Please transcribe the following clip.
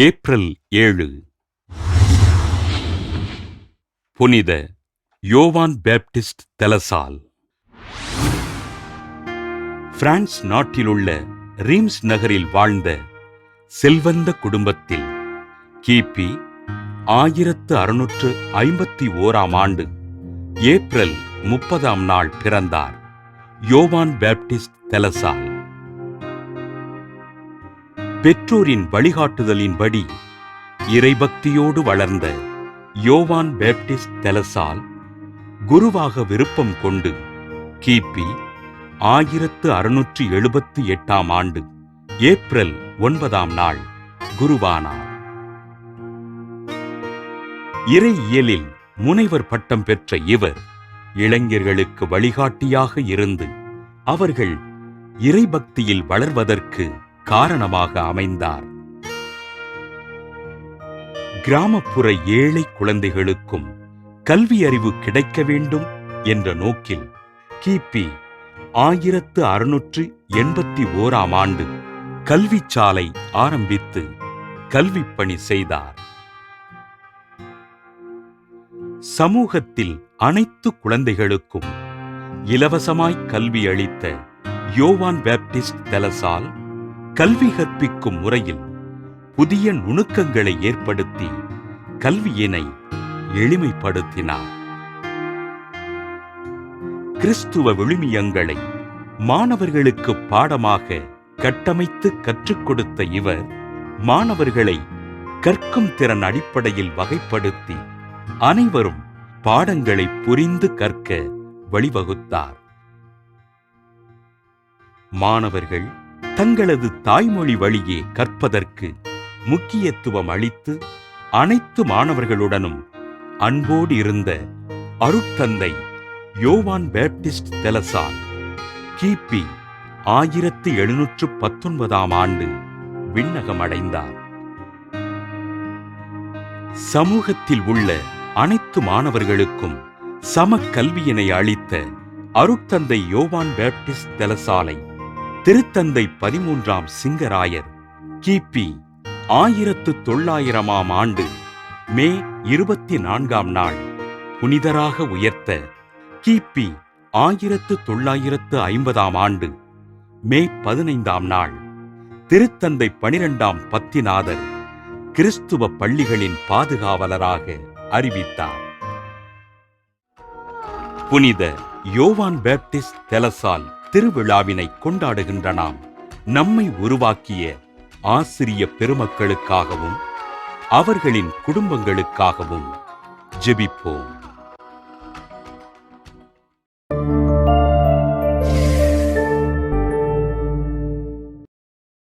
April 7 புனித யோவான் Baptist தெலசால். France நாட்டிலுள்ள ரீம்ஸ் நகரில் வாழ்ந்த செல்வந்த குடும்பத்தில் கிபி 1651 ஆண்டு ஏப்ரல் 30 பிறந்தார் யோவான் பேப்டிஸ்ட் தெலசால். பெற்றோரின் வழிகாட்டுதலின்படி இறைபக்தியோடு வளர்ந்த யோவான் பேப்டிஸ்ட் தெலசால் குருவாக விருப்பம் கொண்டு கிபி 1678 ஆண்டு ஏப்ரல் 9 குருவானார். இறையியலில் முனைவர் பட்டம் பெற்ற இவர் இளைஞர்களுக்கு வழிகாட்டியாக இருந்து அவர்கள் இறைபக்தியில் வளர்வதற்கு காரணமாக அமைந்தார். கிராமப்புற ஏழை குழந்தைகளுக்கும் கல்வி அறிவு கிடைக்க வேண்டும் என்ற நோக்கில் கிபி 1681 ஆண்டு கல்விச்சாலை ஆரம்பித்து கல்விப்பணி செய்தார். சமூகத்தில் அனைத்து குழந்தைகளுக்கும் இலவசமாய் கல்வி அளித்த யோவான் பேப்டிஸ்ட் தெலசால் கல்வி கற்பிக்கும் முறையில் புதிய நுணுக்கங்களை ஏற்படுத்தி கல்வியினை எளிமைப்படுத்தினார். கிறிஸ்துவ விழுமியங்களை மாணவர்களுக்கு பாடமாக கட்டமைத்து கற்றுக் கொடுத்த இவர் மாணவர்களை கற்கும் திறன் அடிப்படையில் வகைப்படுத்தி அனைவரும் பாடங்களை புரிந்து கற்க வழிவகுத்தார். மாணவர்கள் தங்களது தாய்மொழி வழியே கற்பதற்கு முக்கியத்துவம் அளித்து அனைத்து மாணவர்களுடனும் அன்போடு இருந்த அருட்தந்தை யோவான் பேப்டிஸ்ட் தெலசால் கிபி 1719 ஆண்டு விண்ணகமடைந்தார். சமூகத்தில் உள்ள அனைத்து மாணவர்களுக்கும் சம கல்வியினை அளித்த அருட்தந்தை யோவான் பேப்டிஸ்ட் தெலசாலை திருத்தந்தை 13 சிங்கராயர் கிபி 1900 ஆண்டு மே 24 புனிதராக உயர்த்த கிபி 1950 ஆண்டு மே 15 திருத்தந்தை 12 பத்திநாதர் கிறிஸ்துவ பள்ளிகளின் பாதுகாவலராக அறிவித்தார். புனித யோவான் பேப்டிஸ்ட் தெலசால் திருவிழாவினை கொண்டாடுகின்ற நாம் நம்மை உருவாக்கிய ஆசிரிய பெருமக்களுக்காகவும் அவர்களின் குடும்பங்களுக்காகவும் ஜெபிப்போம்.